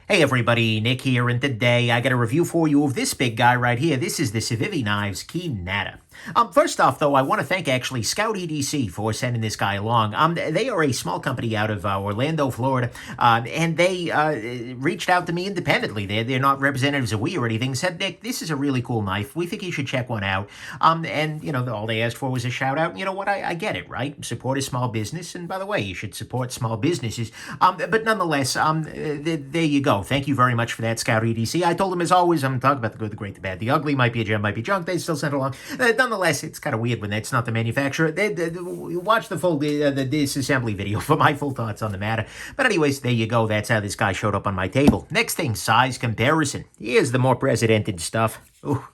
Hey everybody, Nick here, and today I got a review for you of this big guy right here. This is the Civivi Knives Keen Nadder. First off, though, I want to thank actually Scout EDC for sending this guy along. They are a small company out of Orlando, Florida, and they reached out to me independently. They're not representatives of we or anything. Said, Nick, this is a really cool knife. We think you should check one out. And you know, all they asked for was a shout out. You know what? I get it, right? Support a small business, and by the way, you should support small businesses. But nonetheless, there you go. Thank you very much for that, Scout EDC. I told them, as always, I'm talking about the good, the great, the bad, the ugly. Might be a gem, might be junk. They still sent along. Nonetheless, it's kind of weird when that's not the manufacturer. Watch the full the disassembly video for my full thoughts on the matter. But anyways, there you go. That's how this guy showed up on my table. Next thing, size comparison. Here's the more precedented stuff. Ooh.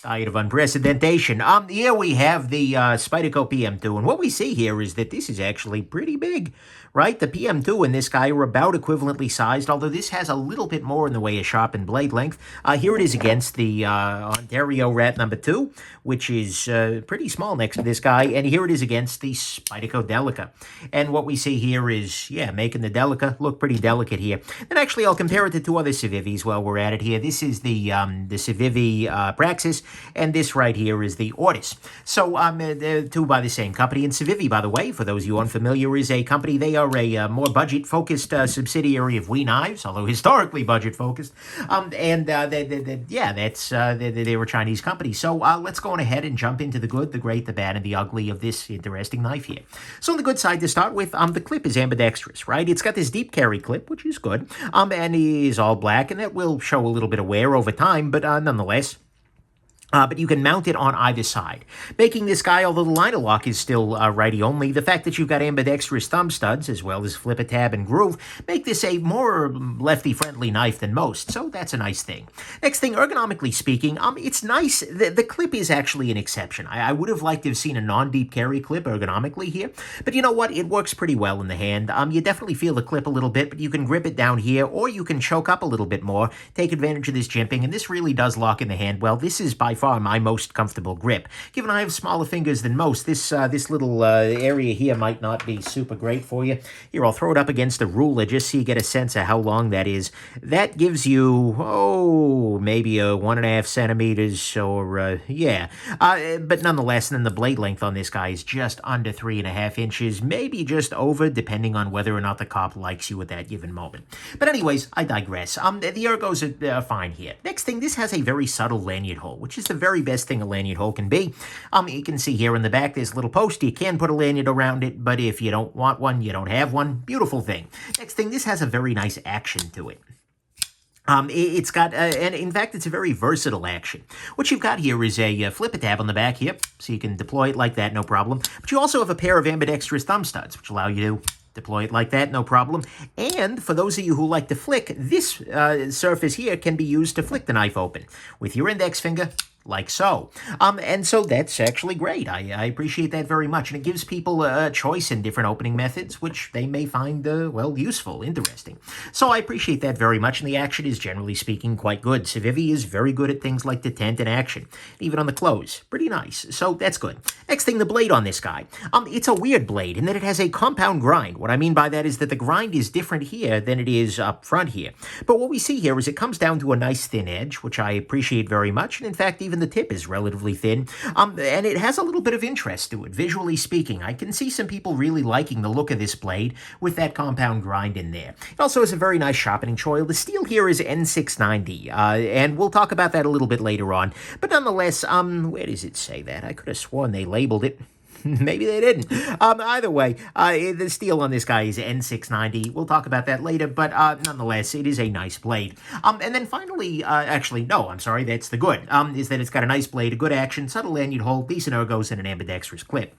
Diet of unprecedentation. Here we have the Spyderco PM2, and what we see here is that this is actually pretty big, right? The PM2 and this guy are about equivalently sized, although this has a little bit more in the way of sharpened blade length. Here it is against the Ontario Rat number 2, which is pretty small next to this guy, and here it is against the Spyderco Delica. And what we see here is, yeah, making the Delica look pretty delicate here. And actually, I'll compare it to two other Civivis while we're at it here. This is the Civivi Praxis, and this right here is the Ortis. So, they're two by the same company. And Civivi, by the way, for those of you unfamiliar, is a company. They are a more budget-focused subsidiary of We Knives, although historically budget-focused. They were a Chinese company. So, let's go on ahead and jump into the good, the great, the bad, and the ugly of this interesting knife here. So, on the good side to start with, the clip is ambidextrous, right? It's got this deep carry clip, which is good, and it is all black, and that will show a little bit of wear over time, but nonetheless, but you can mount it on either side, making this guy, although the liner lock is still righty only, the fact that you've got ambidextrous thumb studs, as well as flip a tab and groove, make this a more lefty-friendly knife than most, so that's a nice thing. Next thing, ergonomically speaking, it's nice. The clip is actually an exception. I would have liked to have seen a non-deep carry clip ergonomically here, but you know what? It works pretty well in the hand. You definitely feel the clip a little bit, but you can grip it down here, or you can choke up a little bit more, take advantage of this jimping, and this really does lock in the hand well. This is by far my most comfortable grip. Given I have smaller fingers than most, this little area here might not be super great for you. Here, I'll throw it up against a ruler just so you get a sense of how long that is. That gives you, maybe a 1.5 centimeters or, yeah. But nonetheless, then the blade length on this guy is just under 3.5 inches, maybe just over, depending on whether or not the cop likes you at that given moment. But anyways, I digress. The ergos are fine here. Next thing, this has a very subtle lanyard hole, which is the very best thing a lanyard hole can be. You can see here in the back, there's a little post. You can put a lanyard around it, but if you don't want one, you don't have one. Beautiful thing. Next thing, this has a very nice action to it. It's got, and in fact, it's a very versatile action. What you've got here is a flip a tab on the back here, so you can deploy it like that, no problem. But you also have a pair of ambidextrous thumb studs, which allow you to deploy it like that, no problem. And for those of you who like to flick, this surface here can be used to flick the knife open with your index finger, like so. And so that's actually great. I appreciate that very much. And it gives people a choice in different opening methods, which they may find, well, useful, interesting. So I appreciate that very much. And the action is, generally speaking, quite good. Civivi is very good at things like detent and action, even on the close. Pretty nice. So that's good. Next thing, the blade on this guy. It's a weird blade in that it has a compound grind. What I mean by that is that the grind is different here than it is up front here. But what we see here is it comes down to a nice thin edge, which I appreciate very much. And in fact, even the tip is relatively thin, and it has a little bit of interest to it, visually speaking. I can see some people really liking the look of this blade with that compound grind in there. It also has a very nice sharpening choil. The steel here is N690, and we'll talk about that a little bit later on. But nonetheless, where does it say that? I could have sworn they labeled it. Maybe they didn't. Either way, the steel on this guy is N690. We'll talk about that later, but nonetheless, it is a nice blade. And then finally, actually, no, I'm sorry, that's the good, is that it's got a nice blade, a good action, subtle lanyard hole, decent ergos, and an ambidextrous clip.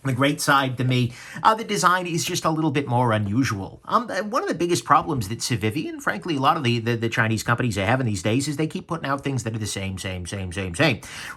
The great side to me, the design is just a little bit more unusual. One of the biggest problems that Civivi, and frankly a lot of the Chinese companies are having these days, is they keep putting out things that are the same.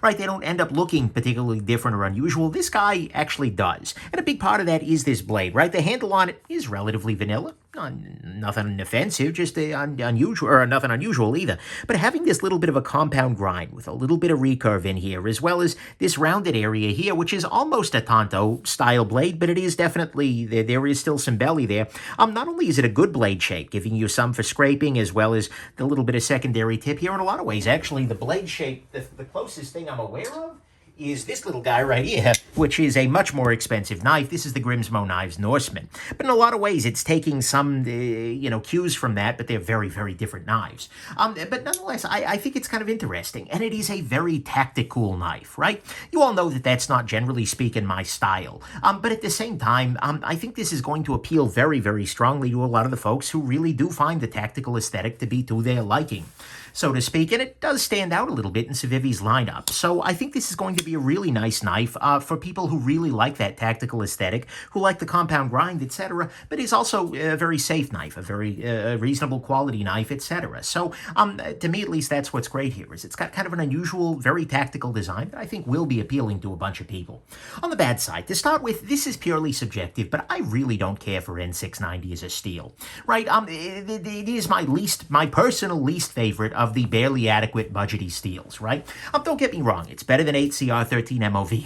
Right? They don't end up looking particularly different or unusual. This guy actually does. And a big part of that is this blade, right? The handle on it is relatively vanilla. Nothing offensive, just unusual, or nothing unusual either. But having this little bit of a compound grind with a little bit of recurve in here, as well as this rounded area here, which is almost a Tonto style blade, but it is definitely, there is still some belly there. Not only is it a good blade shape, giving you some for scraping, as well as the little bit of secondary tip here in a lot of ways. Actually, the blade shape, the closest thing I'm aware of, is this little guy right here, which is a much more expensive knife. This is the Grimsmo Knives Norseman. But in a lot of ways, it's taking some, cues from that, but they're very, very different knives. But nonetheless, I think it's kind of interesting, and it is a very tacticool knife, right? You all know that that's not, generally speaking, my style. But at the same time, I think this is going to appeal very, very strongly to a lot of the folks who really do find the tactical aesthetic to be to their liking, so to speak, and it does stand out a little bit in Civivi's lineup. So I think this is going to be a really nice knife for people who really like that tactical aesthetic, who like the compound grind, etc., but is also a very safe knife, a very reasonable quality knife, etc. So to me, at least, that's what's great here, is it's got kind of an unusual, very tactical design that I think will be appealing to a bunch of people. On the bad side, to start with, this is purely subjective, but I really don't care for N690 as a steel, right? It is my personal least favorite of the barely adequate budgety steels, right? Don't get me wrong, it's better than 8CR13 MOV.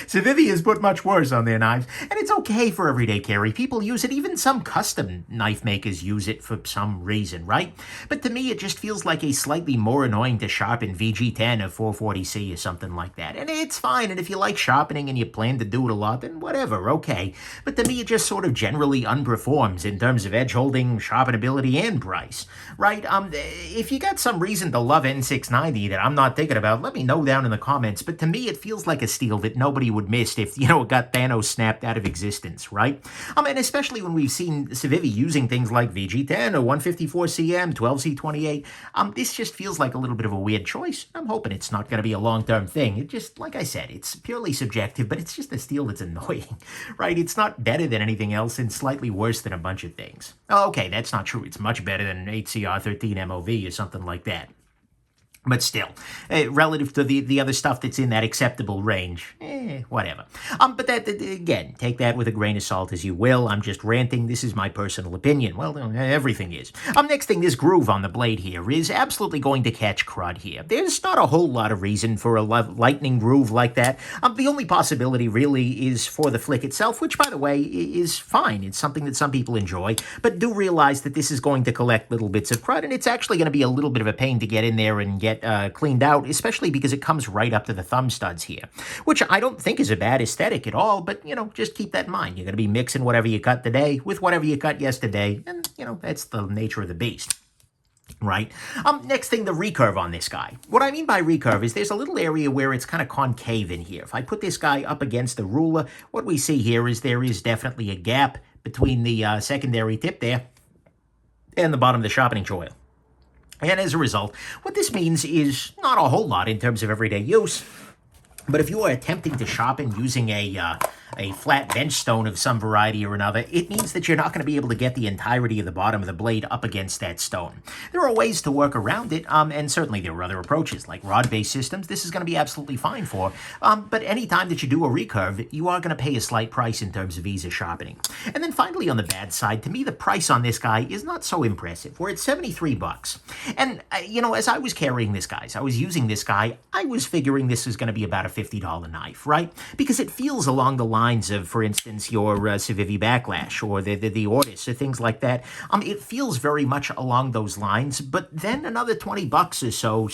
Civivi has put much worse on their knives, and it's okay for everyday carry. People use it, even some custom knife makers use it for some reason, right? But to me, it just feels like a slightly more annoying to sharpen VG10 of 440C or something like that. And it's fine, and if you like sharpening and you plan to do it a lot, then whatever, okay. But to me, it just sort of generally underperforms in terms of edge holding, sharpenability, and price, right? If you got some reason to love N690 that I'm not thinking about, let me know down in the comments. But to me, it feels like a steel that nobody would miss if, it got Thanos snapped out of existence, right? And especially when we've seen Civivi using things like VG10 or 154CM, 12C28, this just feels like a little bit of a weird choice. I'm hoping it's not going to be a long-term thing. It just, like I said, it's purely subjective, but it's just a steel that's annoying, right? It's not better than anything else and slightly worse than a bunch of things. Oh, okay, that's not true. It's much better than 8CR13 MOV or something like that. But still, relative to the other stuff that's in that acceptable range, whatever. But that, again, take that with a grain of salt as you will. I'm just ranting. This is my personal opinion. Well, everything is. Next thing, this groove on the blade here is absolutely going to catch crud here. There's not a whole lot of reason for a lightning groove like that. The only possibility really is for the flick itself, which, by the way, is fine. It's something that some people enjoy. But do realize that this is going to collect little bits of crud, and it's actually going to be a little bit of a pain to get in there and get cleaned out, especially because it comes right up to the thumb studs here, which I don't think is a bad aesthetic at all, but, just keep that in mind. You're going to be mixing whatever you cut today with whatever you cut yesterday, and, that's the nature of the beast. Right? Next thing, the recurve on this guy. What I mean by recurve is there's a little area where it's kind of concave in here. If I put this guy up against the ruler, what we see here is there is definitely a gap between the secondary tip there and the bottom of the sharpening choil. And as a result, what this means is not a whole lot in terms of everyday use, but if you are attempting to sharpen using a flat bench stone of some variety or another, it means that you're not going to be able to get the entirety of the bottom of the blade up against that stone. There are ways to work around it, and certainly there are other approaches, like rod-based systems. This is going to be absolutely fine for, but any time that you do a recurve, you are going to pay a slight price in terms of ease of sharpening. And then finally, on the bad side, to me, the price on this guy is not so impressive. We're at $73. And, as I was carrying this guy, as I was using this guy, I was figuring this is going to be about a $50 knife, right? Because it feels along the lines of, for instance, your Civivi Backlash or the Ortis or things like that. It feels very much along those lines, but then another $20 or so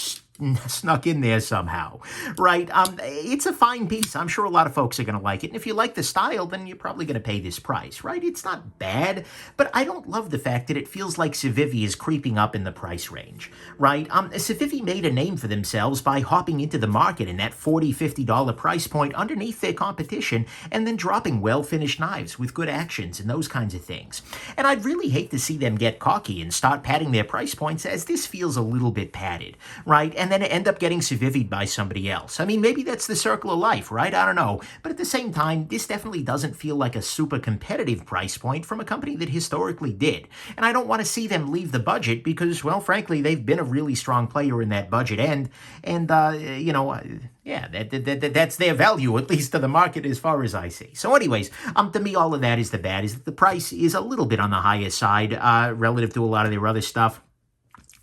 snuck in there somehow, right? It's a fine piece. I'm sure a lot of folks are going to like it. And if you like the style, then you're probably going to pay this price, right? It's not bad, but I don't love the fact that it feels like Civivi is creeping up in the price range, right? Civivi made a name for themselves by hopping into the market in that $40, $50 price point underneath their competition and then dropping well-finished knives with good actions and those kinds of things. And I'd really hate to see them get cocky and start padding their price points, as this feels a little bit padded, right? and then end up getting Civivi'd by somebody else. I mean, maybe that's the circle of life, right? I don't know. But at the same time, this definitely doesn't feel like a super competitive price point from a company that historically did. And I don't want to see them leave the budget because, well, frankly, they've been a really strong player in that budget end. And, yeah, that's their value, at least to the market as far as I see. So anyways, to me, all of that is the bad, is that the price is a little bit on the higher side relative to a lot of their other stuff.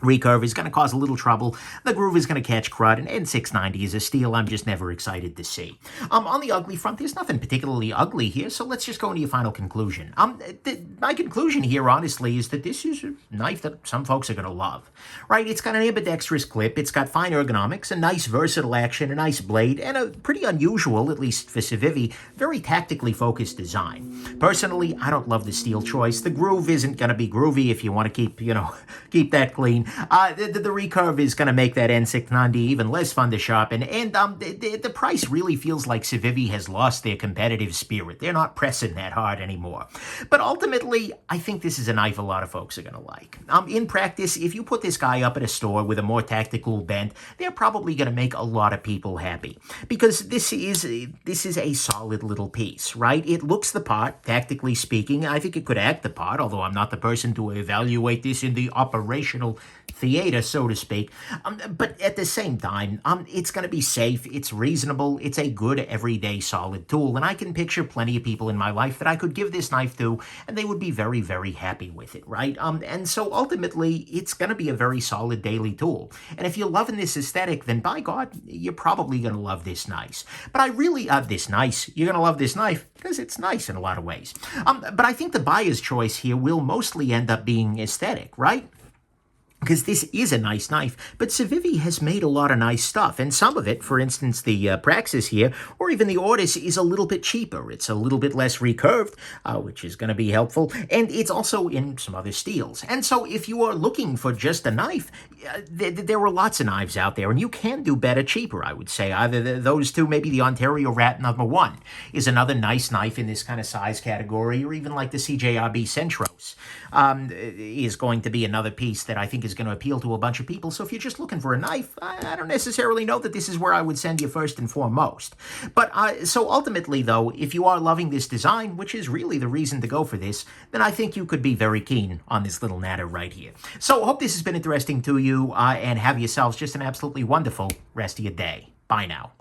Recurve is going to cause a little trouble. The groove is going to catch crud, and N690 is a steel I'm just never excited to see. On the ugly front, there's nothing particularly ugly here, so let's just go into your final conclusion. My conclusion here, honestly, is that this is a knife that some folks are going to love, right? It's got an ambidextrous clip, it's got fine ergonomics, a nice versatile action, a nice blade, and a pretty unusual, at least for Civivi, very tactically focused design. Personally, I don't love the steel choice. The groove isn't going to be groovy if you want to keep that clean. The recurve is going to make that N690 even less fun to sharpen, and the price really feels like Civivi has lost their competitive spirit. They're not pressing that hard anymore. But ultimately, I think this is a knife a lot of folks are going to like. In practice, if you put this guy up at a store with a more tactical bent, they're probably going to make a lot of people happy, because this is a solid little piece, right? It looks the part, tactically speaking. I think it could act the part, although I'm not the person to evaluate this in the operational theater, so to speak. But at the same time, it's going to be safe, it's reasonable, it's a good everyday solid tool, and I can picture plenty of people in my life that I could give this knife to, and they would be very, very happy with it, right? And so ultimately, it's going to be a very solid daily tool. And if you're loving this aesthetic, then by God, you're probably going to love this nice. But I really, you're going to love this knife because it's nice in a lot of ways. But I think the buyer's choice here will mostly end up being aesthetic, right? Because this is a nice knife, but Civivi has made a lot of nice stuff, and some of it, for instance, the Praxis here, or even the Ortis, is a little bit cheaper. It's a little bit less recurved, which is going to be helpful, and it's also in some other steels. And so if you are looking for just a knife, there are lots of knives out there, and you can do better cheaper, I would say. Either those two, maybe the Ontario Rat #1 is another nice knife in this kind of size category, or even like the CJRB Centros is going to be another piece that I think is going to appeal to a bunch of people. So if you're just looking for a knife, I don't necessarily know that this is where I would send you first and foremost. But so ultimately, though, if you are loving this design, which is really the reason to go for this, then I think you could be very keen on this little Nadder right here. So I hope this has been interesting to you, and have yourselves just an absolutely wonderful rest of your day. Bye now.